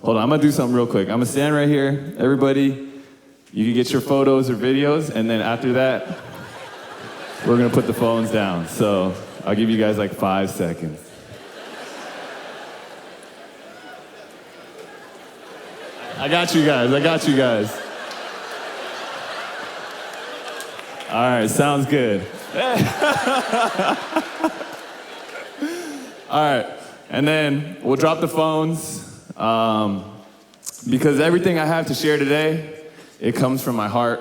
Hold on, I'm gonna do something real quick. I'm gonna stand right here. Everybody, you can get your photos or videos, and then after that, we're gonna put the phones down. So I'll give you guys like 5 seconds. I got you guys. All right, sounds good. All right, and then we'll drop the phones because everything I have to share today, it comes from my heart.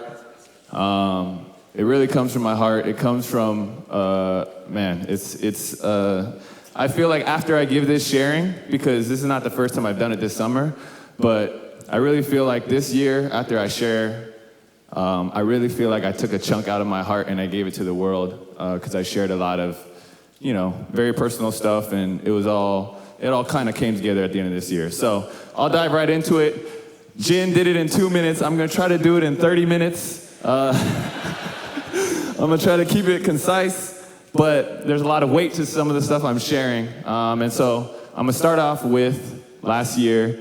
It really comes from my heart. It comes from, I feel like after I give this sharing, because this is not the first time I've done it this summer, but I really feel like this year, after I share, I really feel like I took a chunk out of my heart and I gave it to the world because I shared a lot of, very personal stuff, and it all kind of came together at the end of this year. So I'll dive right into it. Jin did it in 2 minutes. I'm going to try to do it in 30 minutes. I'm going to try to keep it concise, but there's a lot of weight to some of the stuff I'm sharing. And so I'm going to start off with last year,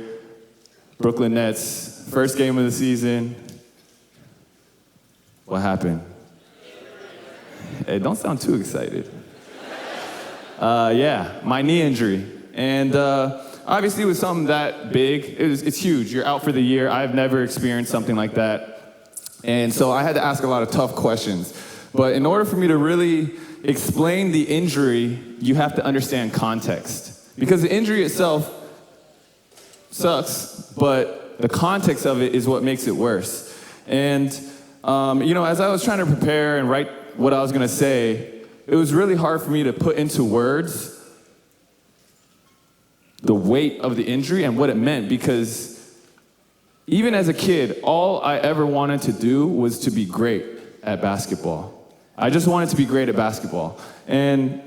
Brooklyn Nets, first game of the season. What happened? Hey, don't sound too excited. My knee injury. And obviously it was something that big. It's huge. You're out for the year. I've never experienced something like that. And so I had to ask a lot of tough questions. But in order for me to really explain the injury, you have to understand context. Because the injury itself sucks, but the context of it is what makes it worse. And, as I was trying to prepare and write what I was going to say, it was really hard for me to put into words the weight of the injury and what it meant, because even as a kid, all I ever wanted to do was to be great at basketball. I just wanted to be great at basketball. And,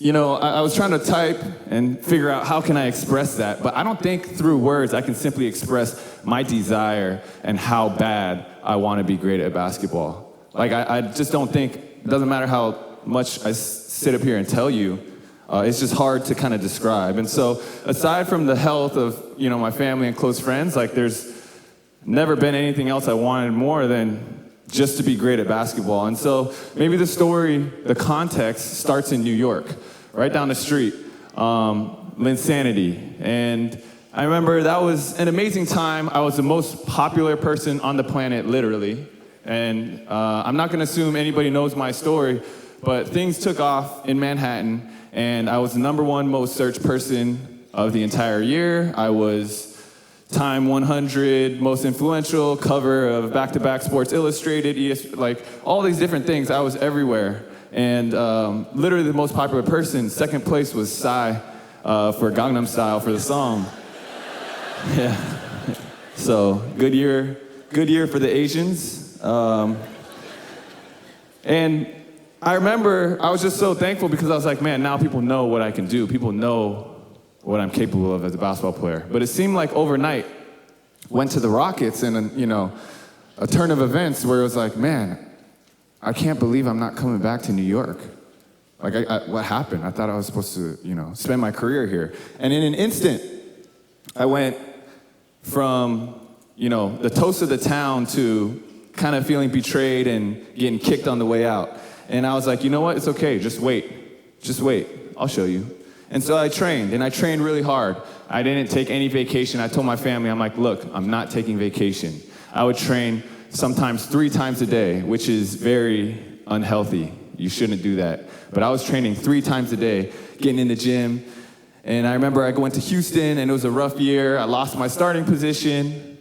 I was trying to type and figure out how can I express that, but I don't think through words I can simply express my desire and how bad I want to be great at basketball. Like, I just don't think, it doesn't matter how much I sit up here and tell you, it's just hard to kind of describe. And so, aside from the health of, my family and close friends, like, there's never been anything else I wanted more than just to be great at basketball. And so maybe the story, the context starts in New York, right down the street, Linsanity. And I remember that was an amazing time. I was the most popular person on the planet, literally. And I'm not gonna assume anybody knows my story, but things took off in Manhattan, and I was the #1 most searched person of the entire year. I was Time 100 most influential, cover of back-to-back Sports Illustrated, like all these different things. I was everywhere. And literally the most popular person, second place was Psy for Gangnam Style for the song. Yeah. So good year for the Asians. And I remember I was just so thankful because I was like, man, now people know what I can do. People know what I'm capable of as a basketball player. But it seemed like overnight, went to the Rockets and, a turn of events where it was like, man, I can't believe I'm not coming back to New York. Like, what happened? I thought I was supposed to, spend my career here. And in an instant, I went from, the toast of the town to kind of feeling betrayed and getting kicked on the way out. And I was like, you know what? It's okay. Just wait. I'll show you. And so I trained, and I trained really hard. I didn't take any vacation. I told my family, I'm like, look, I'm not taking vacation. I would train sometimes 3 times a day, which is very unhealthy. You shouldn't do that. But I was training 3 times a day, getting in the gym. And I remember I went to Houston, and it was a rough year. I lost my starting position.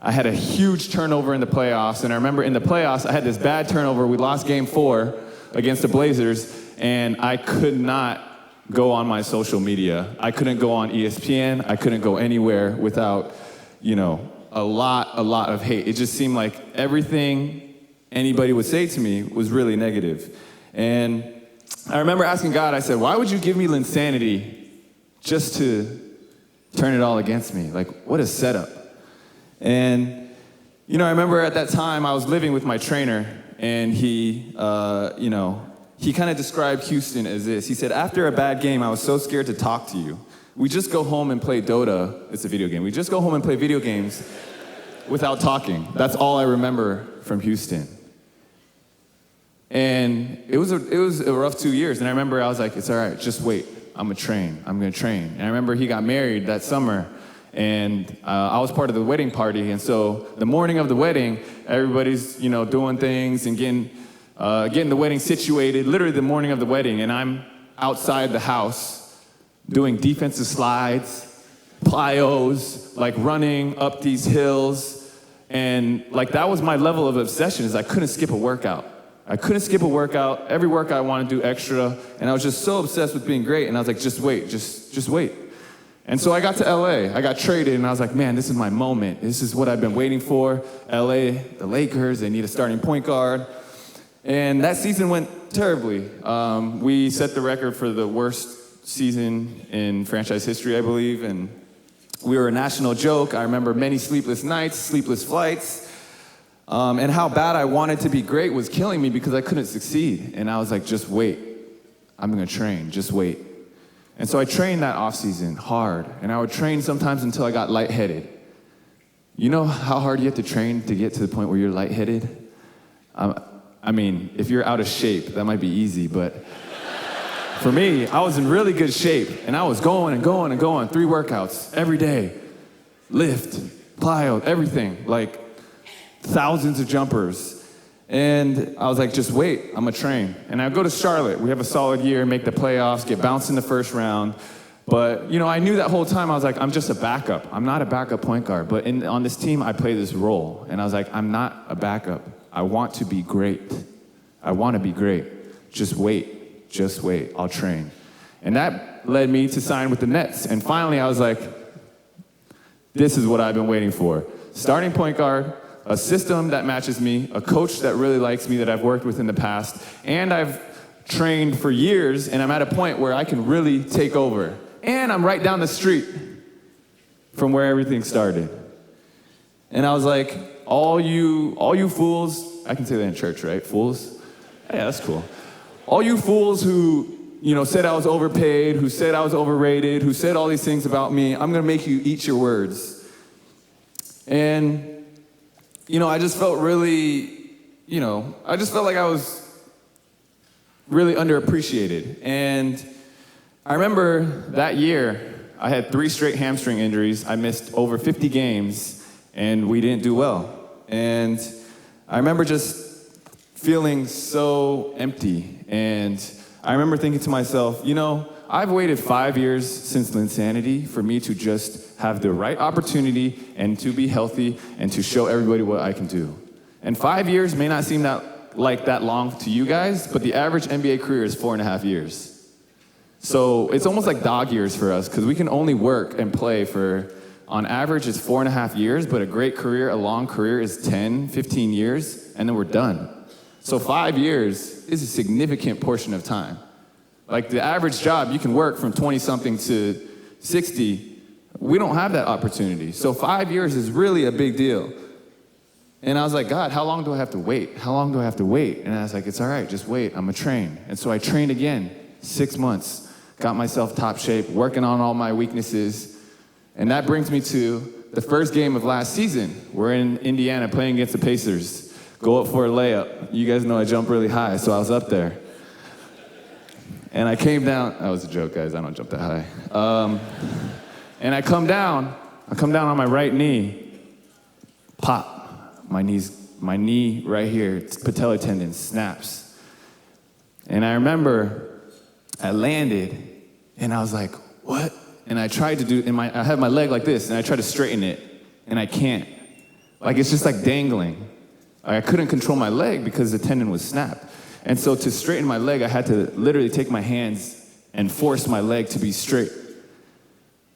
I had a huge turnover in the playoffs. And I remember in the playoffs, I had this bad turnover. We lost game 4 against the Blazers. And I could not go on my social media. I couldn't go on ESPN. I couldn't go anywhere without, a lot of hate. It just seemed like everything anybody would say to me was really negative. And I remember asking God, I said, why would you give me Linsanity just to turn it all against me? Like, what a setup. And, I remember at that time I was living with my trainer, and he kind of described Houston as this. He said, after a bad game, I was so scared to talk to you. we just go home and play Dota. It's a video game. We just go home and play video games without talking. That's all I remember from Houston. And it was a rough 2 years. And I remember I was like, it's all right, just wait. I'm gonna train. And I remember he got married that summer, and I was part of the wedding party. And so the morning of the wedding, everybody's doing things and getting the wedding situated. Literally the morning of the wedding, and I'm outside the house doing defensive slides, plyos, like running up these hills, and like that was my level of obsession. Is I couldn't skip a workout. Every workout I wanted to do extra, and I was just so obsessed with being great, and I was like, just wait, just wait. And so I got to LA, I got traded, and I was like, man, this is my moment. This is what I've been waiting for. LA, the Lakers, they need a starting point guard. And that season went terribly. We set the record for the worst season in franchise history, I believe, and we were a national joke. I remember many sleepless nights, sleepless flights. And how bad I wanted to be great was killing me because I couldn't succeed. And I was like, just wait. I'm gonna train, just wait. And so I trained that off season hard. And I would train sometimes until I got lightheaded. You know how hard you have to train to get to the point where you're lightheaded? I mean, if you're out of shape, that might be easy, but for me, I was in really good shape. And I was going and going and going, 3 workouts every day. Lift, plyo, everything, like thousands of jumpers. And I was like, just wait, I'm gonna train. And I go to Charlotte. We have a solid year, make the playoffs, get bounced in the first round. But, I knew that whole time, I was like, I'm just a backup. I'm not a backup point guard. But on this team, I play this role. And I was like, I'm not a backup. I want to be great. I want to be great. Just wait. I'll train. And that led me to sign with the Nets. And finally, I was like, this is what I've been waiting for. Starting point guard, a system that matches me, a coach that really likes me that I've worked with in the past, and I've trained for years, and I'm at a point where I can really take over. And I'm right down the street from where everything started. And I was like, all you fools, I can say that in church, right? Fools? Yeah, that's cool. All you fools who, said I was overpaid, who said I was overrated, who said all these things about me, I'm gonna make you eat your words. And I just felt really, I just felt like I was really underappreciated. And I remember that year, I had 3 straight hamstring injuries. I missed over 50 games, and we didn't do well. And I remember just feeling so empty. And I remember thinking to myself, I've waited 5 years since Linsanity for me to just have the right opportunity and to be healthy and to show everybody what I can do. And 5 years may not seem that long to you guys, but the average NBA career is 4.5 years. So it's almost like dog years for us because we can only work and play for, on average, it's 4.5 years, but a great career, a long career is 10, 15 years, and then we're done. So 5 years is a significant portion of time. Like the average job, you can work from 20-something to 60. We don't have that opportunity. So 5 years is really a big deal. And I was like, God, how long do I have to wait? And I was like, it's all right, just wait, I'm gonna train. And so I trained again, 6 months, got myself top shape, working on all my weaknesses. And that brings me to the first game of last season. We're in Indiana playing against the Pacers. Go up for a layup. You guys know I jump really high, so I was up there. And I came down, that was a joke, guys, I don't jump that high. And I come down on my right knee, pop, my knee right here, patella tendon snaps. And I remember I landed, and I was like, what? And I tried to do, I have my leg like this, and I tried to straighten it, and I can't. Like, it's just like dangling. Like, I couldn't control my leg because the tendon was snapped. And so to straighten my leg, I had to literally take my hands and force my leg to be straight.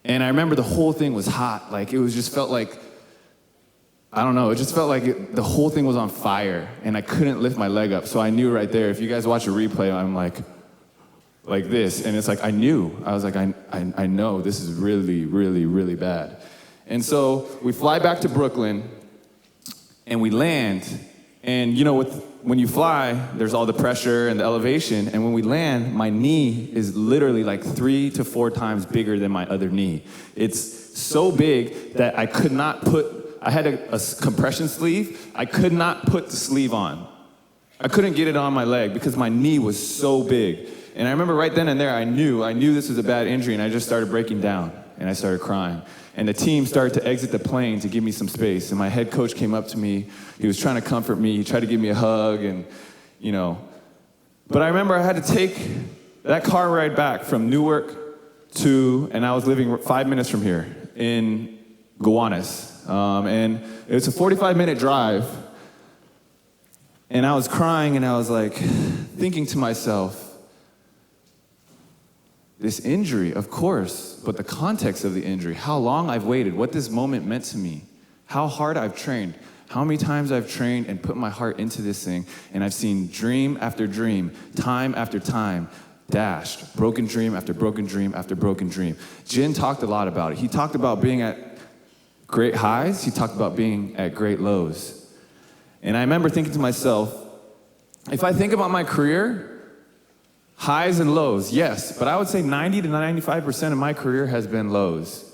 And I remember the whole thing was hot. Like, it was just felt like, I don't know, it just felt like the whole thing was on fire, and I couldn't lift my leg up. So I knew right there, if you guys watch a replay, I'm like this. And it's like, I was like, I know this is really, really, really bad. And so we fly back to Brooklyn, and we land, And when you fly, there's all the pressure and the elevation, and when we land, my knee is literally like 3 to 4 times bigger than my other knee. It's so big that I had a compression sleeve. I could not put the sleeve on. I couldn't get it on my leg because my knee was so big. And I remember right then and there, I knew this was a bad injury, and I just started breaking down, and I started crying. And the team started to exit the plane to give me some space. And my head coach came up to me. He was trying to comfort me. He tried to give me a hug, and, But I remember I had to take that car ride back from Newark and I was living 5 minutes from here in Gowanus. And it was a 45-minute drive. And I was crying, and I was like thinking to myself, this injury, of course, but the context of the injury, how long I've waited, what this moment meant to me, how hard I've trained, how many times I've trained and put my heart into this thing, and I've seen dream after dream, time after time, dashed, broken dream after broken dream after broken dream. Jin talked a lot about it. He talked about being at great highs. He talked about being at great lows. And I remember thinking to myself, if I think about my career, highs and lows, yes, but I would say 90 to 95% of my career has been lows.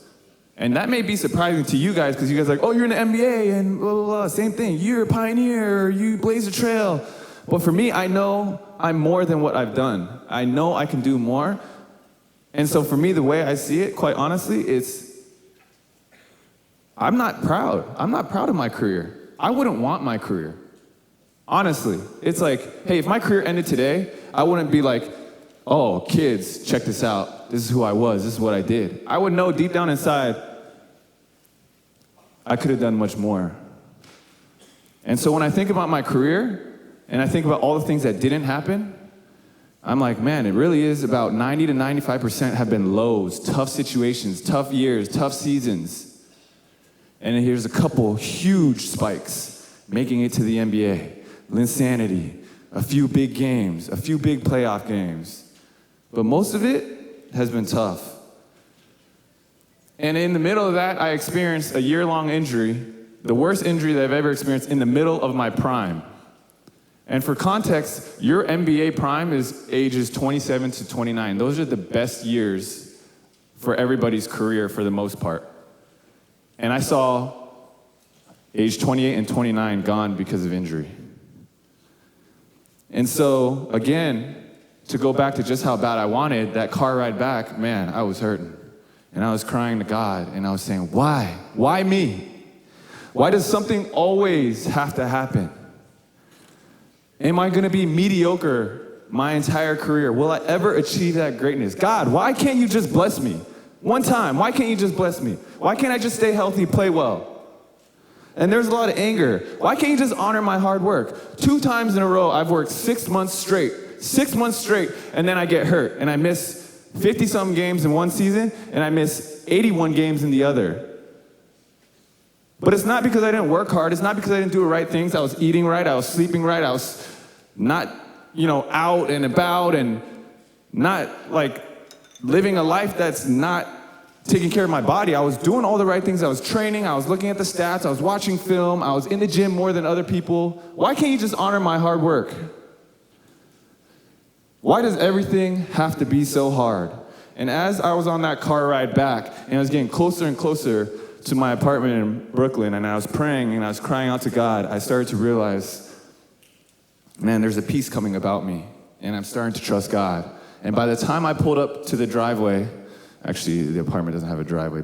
And that may be surprising to you guys, because you guys are like, oh, you're in the NBA, and blah, blah, blah, same thing. You're a pioneer, you blaze a trail. But for me, I know I'm more than what I've done. I know I can do more. And so for me, the way I see it, quite honestly, I'm not proud. I'm not proud of my career. I wouldn't want my career. Honestly, it's like, hey, if my career ended today, I wouldn't be like, oh, kids, check this out. This is who I was. This is what I did. I would know deep down inside, I could have done much more. And so when I think about my career, and I think about all the things that didn't happen, I'm like, man, it really is about 90 to 95% have been lows, tough situations, tough years, tough seasons. And then here's a couple huge spikes, making it to the NBA. Linsanity, a few big games, a few big playoff games. But most of it has been tough. And in the middle of that, I experienced a year-long injury, the worst injury that I've ever experienced in the middle of my prime. And for context, your NBA prime is ages 27 to 29. Those are the best years for everybody's career for the most part. And I saw age 28 and 29 gone because of injury. And so, again, to go back to just how bad I wanted, that car ride back, man, I was hurting. And I was crying to God, and I was saying, why? Why me? Why does something always have to happen? Am I going to be mediocre my entire career? Will I ever achieve that greatness? God, why can't you just bless me? One time, why can't you just bless me? Why can't I just stay healthy, play well? And there's a lot of anger. Why can't you just honor my hard work? 2 times in a row, I've worked 6 months straight, and then I get hurt, and I miss 50-something games in one season, and I miss 81 games in the other. But it's not because I didn't work hard. It's not because I didn't do the right things. I was eating right. I was sleeping right. I was not, out and about and not, living a life that's not taking care of my body. I was doing all the right things. I was training. I was looking at the stats. I was watching film. I was in the gym more than other people. Why can't you just honor my hard work? Why does everything have to be so hard? And as I was on that car ride back, and I was getting closer and closer to my apartment in Brooklyn, and I was praying and I was crying out to God, I started to realize, man, there's a peace coming about me, and I'm starting to trust God. And by the time I pulled up to the driveway, actually, the apartment doesn't have a driveway.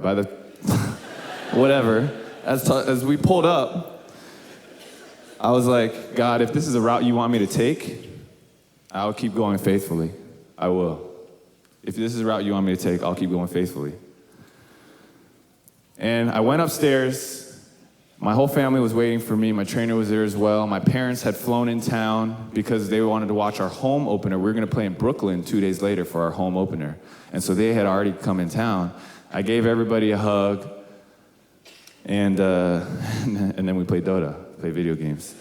Whatever. As we pulled up, I was like, God, if this is a route you want me to take, I'll keep going faithfully. I will. If this is a route you want me to take, I'll keep going faithfully. And I went upstairs. My whole family was waiting for me. My trainer was there as well. My parents had flown in town because they wanted to watch our home opener. We were going to play in Brooklyn 2 days later for our home opener. And so they had already come in town. I gave everybody a hug, and then we played Dota, played video games.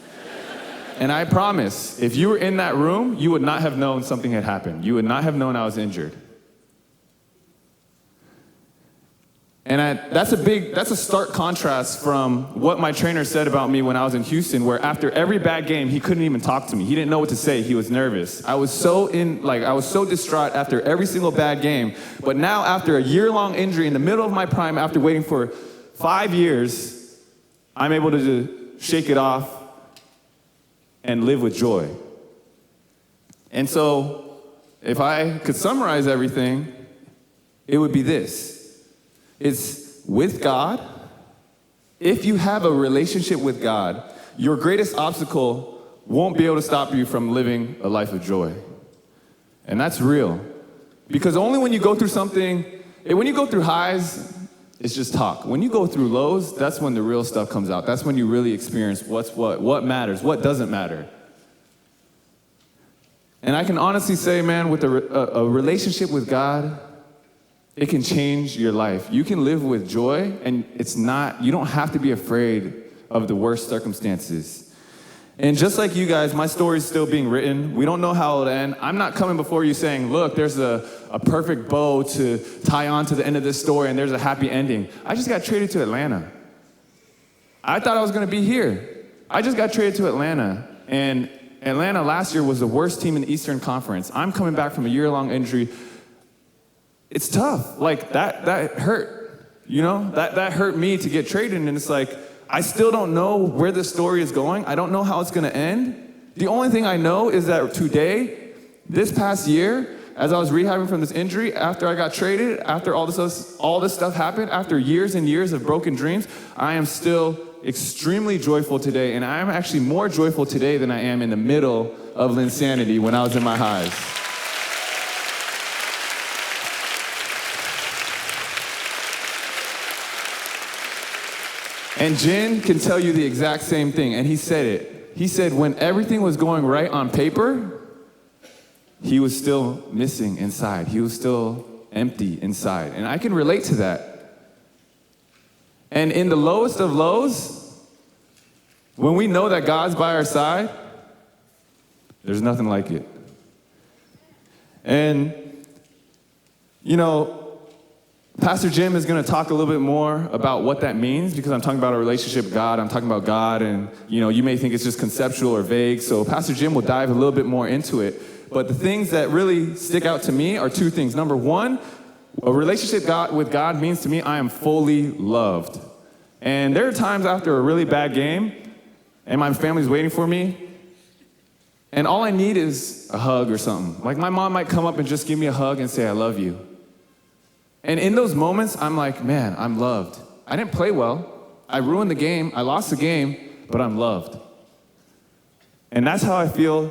And I promise, if you were in that room, you would not have known something had happened. You would not have known I was injured. And that's a stark contrast from what my trainer said about me when I was in Houston, where after every bad game, he couldn't even talk to me. He didn't know what to say. He was nervous. I was so distraught after every single bad game. But now, after a year-long injury in the middle of my prime, after waiting for 5 years, I'm able to shake it off and live with joy. And so, if I could summarize everything, it would be this. It's with God. If you have a relationship with God, your greatest obstacle won't be able to stop you from living a life of joy. And that's real. Because only when you go through something, when you go through highs, it's just talk. When you go through lows, that's when the real stuff comes out. That's when you really experience what matters, what doesn't matter. And I can honestly say, man, with a relationship with God, it can change your life. You can live with joy, and you don't have to be afraid of the worst circumstances. And just like you guys, my story's still being written. We don't know how it'll end. I'm not coming before you saying, look, there's a perfect bow to tie on to the end of this story, and there's a happy ending. I just got traded to Atlanta. I thought I was gonna be here. I just got traded to Atlanta, and Atlanta last year was the worst team in the Eastern Conference. I'm coming back from a year-long injury. It's tough. Like, that hurt, you know? That hurt me to get traded, and it's like, I still don't know where this story is going. I don't know how it's gonna end. The only thing I know is that today, this past year, as I was rehabbing from this injury, after I got traded, after all this stuff happened, after years and years of broken dreams, I am still extremely joyful today, and I am actually more joyful today than I am in the middle of Linsanity when I was in my highs. And Jin can tell you the exact same thing, and he said it. He said when everything was going right on paper, he was still missing inside. He was still empty inside. And I can relate to that. And in the lowest of lows, when we know that God's by our side, there's nothing like it. And, you know, Pastor Jim is going to talk a little bit more about what that means, because I'm talking about a relationship with God. I'm talking about God, and you may think it's just conceptual or vague. So Pastor Jim will dive a little bit more into it. But the things that really stick out to me are two things. Number one, a relationship with God means to me I am fully loved. And there are times after a really bad game, and my family's waiting for me, and all I need is a hug or something. Like my mom might come up and just give me a hug and say, I love you. And in those moments, I'm like, man, I'm loved. I didn't play well. I ruined the game. I lost the game, but I'm loved. And that's how I feel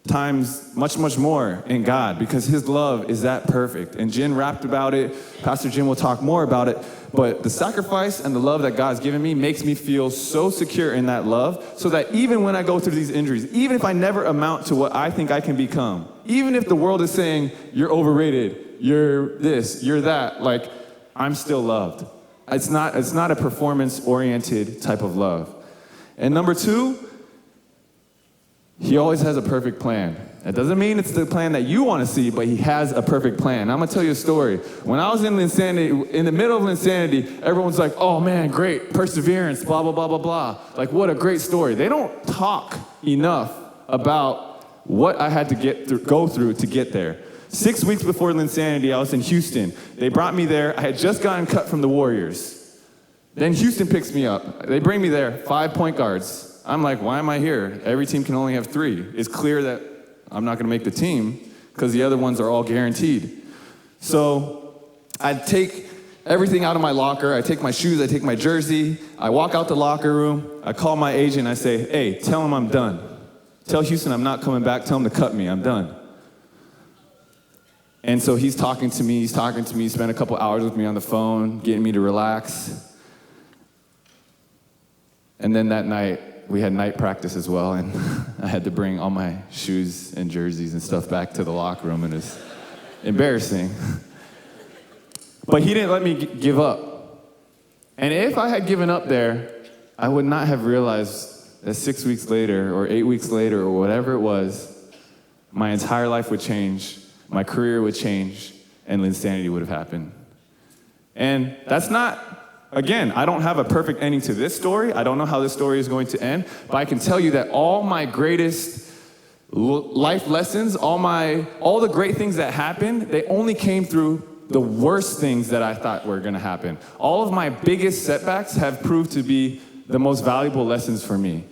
times much, much more in God, because his love is that perfect. And Jin rapped about it. Pastor Jin will talk more about it. But the sacrifice and the love that God's given me makes me feel so secure in that love, so that even when I go through these injuries, even if I never amount to what I think I can become, even if the world is saying, you're overrated, you're this, you're that, like, I'm still loved. It's not a performance-oriented type of love. And number two, he always has a perfect plan. That doesn't mean it's the plan that you want to see, but he has a perfect plan. I'm going to tell you a story. When I was in Linsanity, in the middle of Linsanity, everyone's like, oh man, great, perseverance, blah, blah, blah, blah, blah. Like, what a great story. They don't talk enough about what I had to go through to get there. 6 weeks before Linsanity, I was in Houston. They brought me there. I had just gotten cut from the Warriors. Then Houston picks me up. They bring me there, 5 point guards. I'm like, why am I here? Every team can only have 3. It's clear that I'm not going to make the team because the other ones are all guaranteed. So I take everything out of my locker. I take my shoes. I take my jersey. I walk out the locker room. I call my agent. I say, hey, tell him I'm done. Tell Houston I'm not coming back. Tell him to cut me. I'm done. And so he's talking to me. He spent a couple hours with me on the phone, getting me to relax. And then that night, we had night practice as well, and I had to bring all my shoes and jerseys and stuff back to the locker room, and it's embarrassing. But he didn't let me give up. And if I had given up there, I would not have realized that 6 weeks later, or 8 weeks later, or whatever it was, my entire life would change, my career would change, and Linsanity would have happened. And that's not, again, I don't have a perfect ending to this story. I don't know how this story is going to end, but I can tell you that all my greatest life lessons, all the great things that happened, they only came through the worst things that I thought were going to happen. All of my biggest setbacks have proved to be the most valuable lessons for me.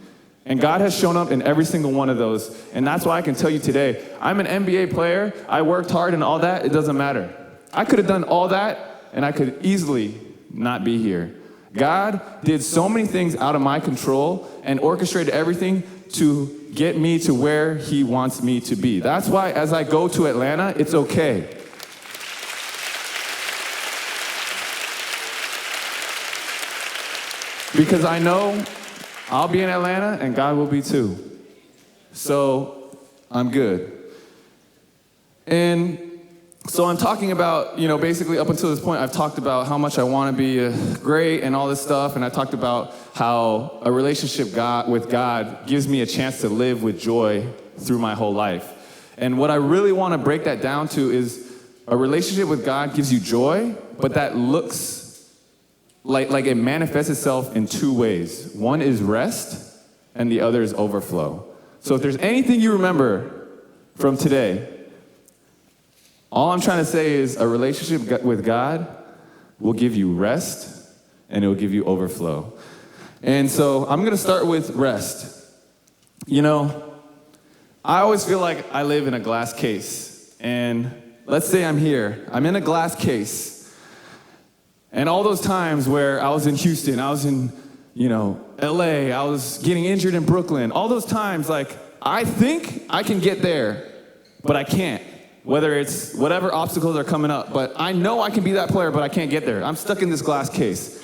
And God has shown up in every single one of those. And that's why I can tell you today, I'm an NBA player, I worked hard and all that, it doesn't matter. I could have done all that, and I could easily not be here. God did so many things out of my control and orchestrated everything to get me to where he wants me to be. That's why as I go to Atlanta, it's okay. Because I know I'll be in Atlanta and God will be too. So I'm good. And so I'm talking about, basically up until this point, I've talked about how much I want to be great and all this stuff. And I talked about how a relationship with God gives me a chance to live with joy through my whole life. And what I really want to break that down to is a relationship with God gives you joy, but that looks like it manifests itself in two ways. One is rest, and the other is overflow. So if there's anything you remember from today, all I'm trying to say is a relationship with God will give you rest, and it will give you overflow. And so I'm going to start with rest. I always feel like I live in a glass case. And let's say I'm here. I'm in a glass case. And all those times where I was in Houston, I was in, LA, I was getting injured in Brooklyn, all those times, I think I can get there, but I can't. Whether it's whatever obstacles are coming up, but I know I can be that player, but I can't get there. I'm stuck in this glass case.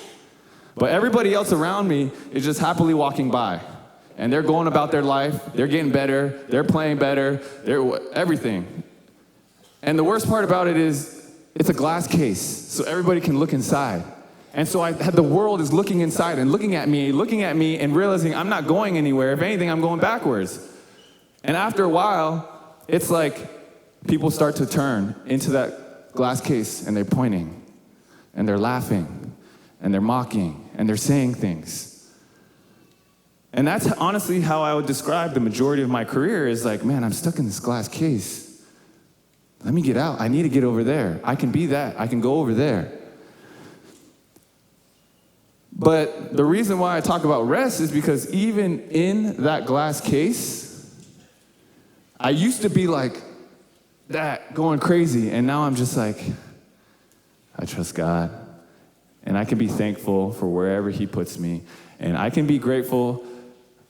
But everybody else around me is just happily walking by. And they're going about their life, they're getting better, they're playing better, they're everything. And the worst part about it is, it's a glass case, so everybody can look inside. And so the world is looking inside and looking at me, and realizing I'm not going anywhere. If anything, I'm going backwards. And after a while, it's like people start to turn into that glass case, and they're pointing, and they're laughing, and they're mocking, and they're saying things. And that's honestly how I would describe the majority of my career is man, I'm stuck in this glass case. Let me get out. I need to get over there. I can be that. I can go over there. But the reason why I talk about rest is because even in that glass case, I used to be like that, going crazy. And now I'm just I trust God. And I can be thankful for wherever he puts me. And I can be grateful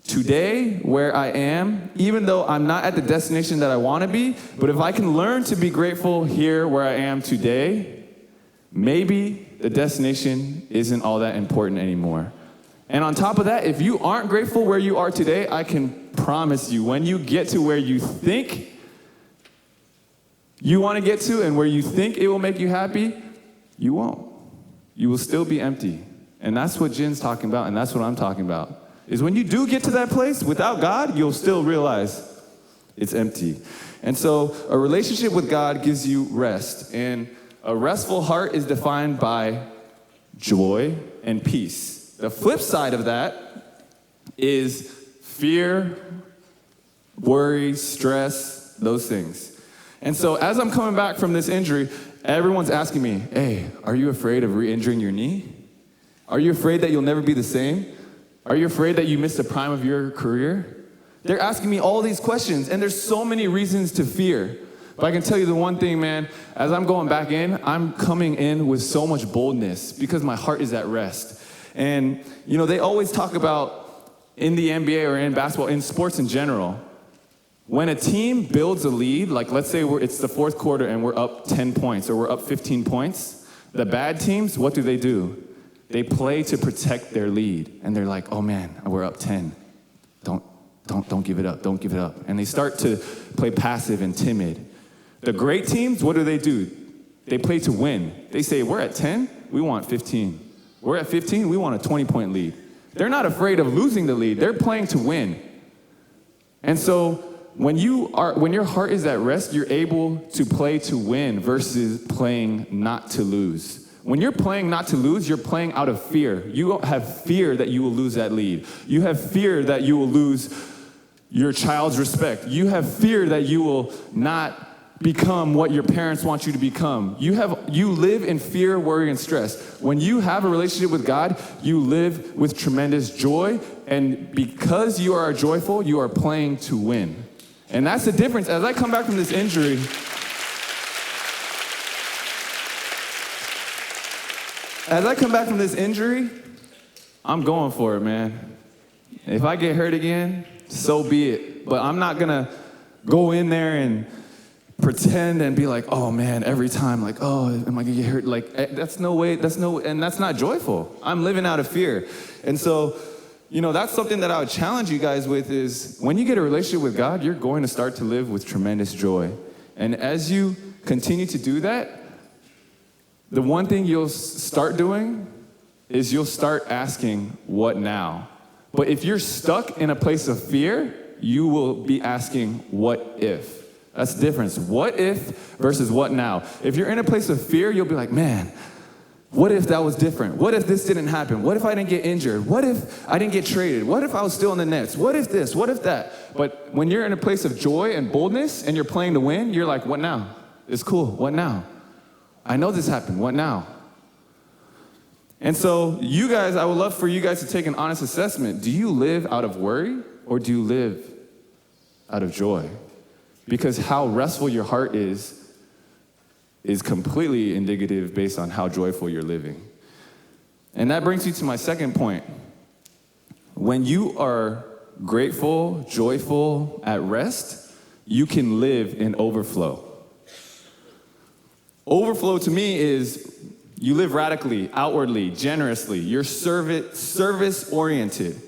today, where I am, even though I'm not at the destination that I want to be, but if I can learn to be grateful here where I am today, maybe the destination isn't all that important anymore. And on top of that, if you aren't grateful where you are today, I can promise you, when you get to where you think you want to get to and where you think it will make you happy, you won't. You will still be empty. And that's what Jin's talking about, and that's what I'm talking about. Is when you do get to that place without God, you'll still realize it's empty. And so a relationship with God gives you rest. And a restful heart is defined by joy and peace. The flip side of that is fear, worry, stress, those things. And so as I'm coming back from this injury, everyone's asking me, hey, are you afraid of re-injuring your knee? Are you afraid that you'll never be the same? Are you afraid that you missed the prime of your career? They're asking me all these questions, and there's so many reasons to fear. But I can tell you the one thing, man, as I'm going back in, I'm coming in with so much boldness because my heart is at rest. And, they always talk about in the NBA or in basketball, in sports in general, when a team builds a lead, let's say it's the fourth quarter and we're up 10 points or we're up 15 points, the bad teams, what do? They play to protect their lead. And they're like, oh man, we're up 10. Don't give it up, don't give it up. And they start to play passive and timid. The great teams, what do? They play to win. They say, we're at 10, we want 15. We're at 15, we want a 20-point lead. They're not afraid of losing the lead, they're playing to win. And so when your heart is at rest, you're able to play to win versus playing not to lose. When you're playing not to lose, you're playing out of fear. You have fear that you will lose that lead. You have fear that you will lose your child's respect. You have fear that you will not become what your parents want you to become. You live in fear, worry, and stress. When you have a relationship with God, you live with tremendous joy, and because you are joyful, you are playing to win. And that's the difference. As I come back from this injury, I'm going for it, man. If I get hurt again, so be it. But I'm not gonna go in there and pretend and be like, oh man, every time, like, oh, am I gonna get hurt? Like, that's not joyful. I'm living out of fear. And so, that's something that I would challenge you guys with is when you get a relationship with God, you're going to start to live with tremendous joy. And as you continue to do that, the one thing you'll start doing is you'll start asking, what now? But if you're stuck in a place of fear, you will be asking, what if? That's the difference. What if versus what now? If you're in a place of fear, you'll be like, man, what if that was different? What if this didn't happen? What if I didn't get injured? What if I didn't get traded? What if I was still in the Nets? What if this? What if that? But when you're in a place of joy and boldness and you're playing to win, you're like, what now? It's cool. What now? I know this happened. What now? And so you guys, I would love for you guys to take an honest assessment. Do you live out of worry or do you live out of joy? Because how restful your heart is completely indicative based on how joyful you're living. And that brings me to my second point. When you are grateful, joyful, at rest, you can live in overflow. Overflow to me is you live radically, outwardly, generously. You're service-oriented.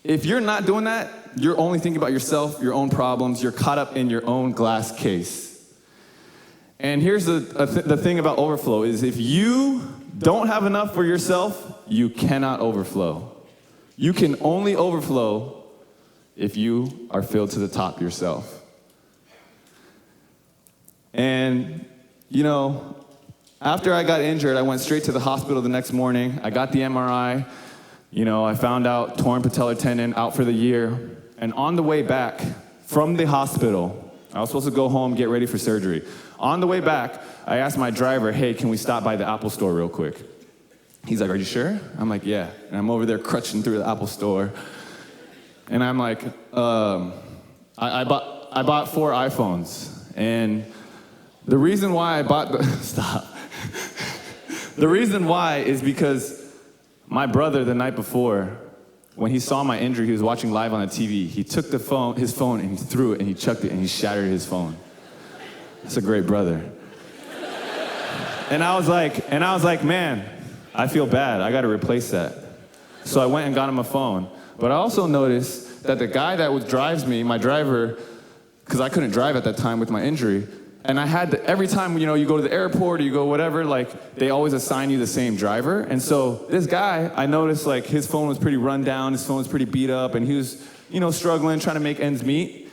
If you're not doing that, you're only thinking about yourself, your own problems. You're caught up in your own glass case. And here's the thing about overflow is if you don't have enough for yourself, you cannot overflow. You can only overflow if you are filled to the top yourself. And, after I got injured, I went straight to the hospital the next morning. I got the MRI. I found out torn patellar tendon, out for the year. And on the way back from the hospital, I was supposed to go home, get ready for surgery. On the way back, I asked my driver, hey, can we stop by the Apple store real quick? He's like, are you sure? I'm like, yeah. And I'm over there crutching through the Apple store. And I'm like, I bought 4 iPhones. And the reason why I bought the reason why is because my brother the night before, when he saw my injury, he was watching live on the TV. He took his phone and he threw it and he chucked it and he shattered his phone. That's a great brother. And I was like, man, I feel bad. I got to replace that. So I went and got him a phone. But I also noticed that the guy that drives me, my driver, because I couldn't drive at that time with my injury, and I had to, every time, you go to the airport or you go whatever, they always assign you the same driver. And so this guy, I noticed, his phone was pretty run down, his phone was pretty beat up, and he was, struggling, trying to make ends meet.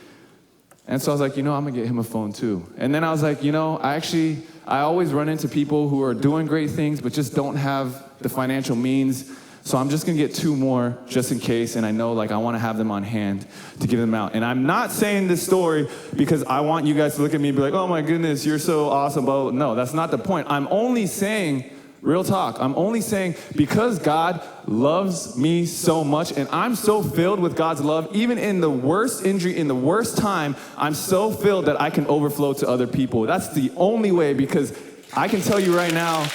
And so I was like, I'm going to get him a phone too. And then I was like, I always run into people who are doing great things but just don't have the financial means. So I'm just going to get 2 more just in case, and I know I want to have them on hand to give them out. And I'm not saying this story because I want you guys to look at me and be like, oh my goodness, you're so awesome. But no, that's not the point. I'm only saying, real talk, I'm only saying because God loves me so much and I'm so filled with God's love, even in the worst injury, in the worst time, I'm so filled that I can overflow to other people. That's the only way, because I can tell you right now,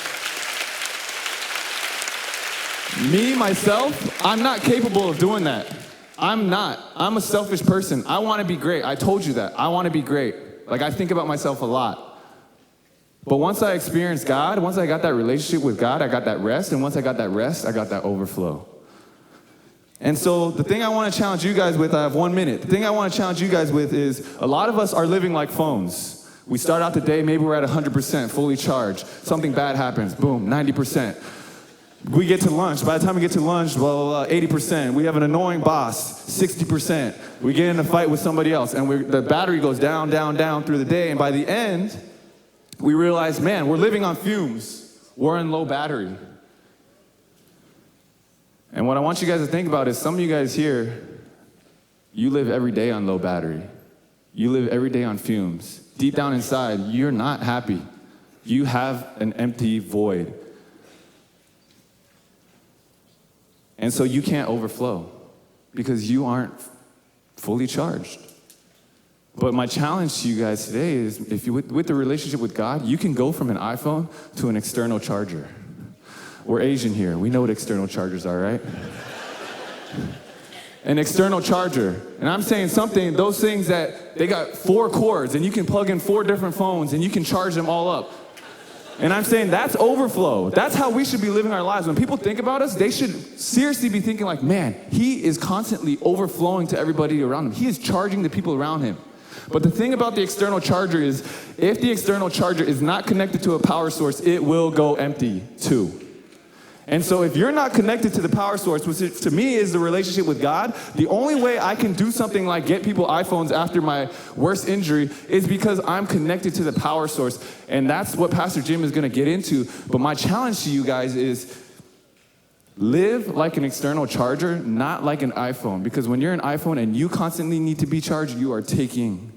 me, myself, I'm not capable of doing that. I'm not. I'm a selfish person. I want to be great. I told you that. I want to be great. I think about myself a lot. But once I experienced God, once I got that relationship with God, I got that rest. And once I got that rest, I got that overflow. And so the thing I want to challenge you guys with, I have 1 minute. The thing I want to challenge you guys with is a lot of us are living like phones. We start out the day, maybe we're at 100%, fully charged. Something bad happens, boom, 90%. We get to lunch. By the time we get to lunch, 80%. We have an annoying boss, 60%. We get in a fight with somebody else, and the battery goes down, down, down through the day. And by the end, we realize, man, we're living on fumes. we're on low battery. And what I want you guys to think about is some of you guys here, you live every day on low battery. You live every day on fumes. Deep down inside, you're not happy. You have an empty void. And so you can't overflow because you aren't fully charged. But my challenge to you guys today is, if you with the relationship with God, you can go from an iPhone to an external charger. We're Asian here. We know what external chargers are, right? An external charger. And I'm saying something, those things that they got 4 cords and you can plug in 4 different phones and you can charge them all up. And I'm saying that's overflow. That's how we should be living our lives. When people think about us, they should seriously be thinking like, man, he is constantly overflowing to everybody around him. He is charging the people around him. But the thing about the external charger is, if the external charger is not connected to a power source, it will go empty too. And so if you're not connected to the power source, which to me is the relationship with God, the only way I can do something like get people iPhones after my worst injury is because I'm connected to the power source. And that's what Pastor Jim is going to get into. But my challenge to you guys is, live like an external charger, not like an iPhone. Because when you're an iPhone and you constantly need to be charged, you are taking.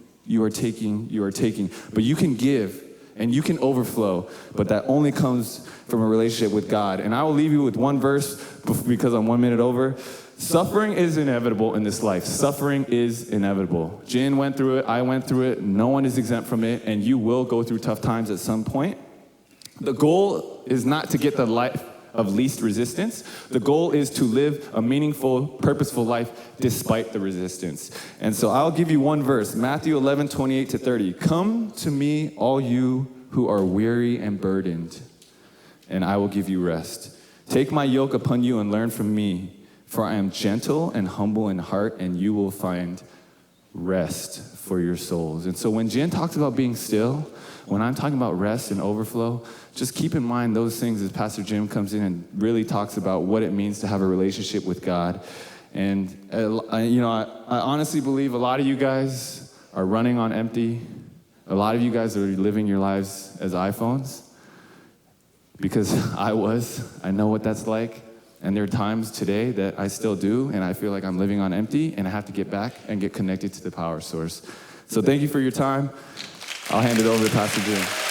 But you can give and you can overflow, but that only comes from a relationship with God. And I will leave you with one verse because I'm 1 minute over. Suffering is inevitable in this life. Suffering is inevitable. Jen went through it, I went through it, no one is exempt from it, and you will go through tough times at some point. The goal is not to get the life of least resistance. The goal is to live a meaningful, purposeful life despite the resistance. And so I'll give you one verse, Matthew 11:28-30. Come to me, all you who are weary and burdened, and I will give you rest. Take my yoke upon you and learn from me, for I am gentle and humble in heart, and you will find rest for your souls. And so when Jen talks about being still, when I'm talking about rest and overflow, just keep in mind those things as Pastor Jim comes in and really talks about what it means to have a relationship with God. And I honestly believe a lot of you guys are running on empty. A lot of you guys are living your lives as iPhones, because I know what that's like. And there are times today that I still do, and I feel like I'm living on empty, and I have to get back and get connected to the power source. So thank you for your time. I'll hand it over to Pastor Jim.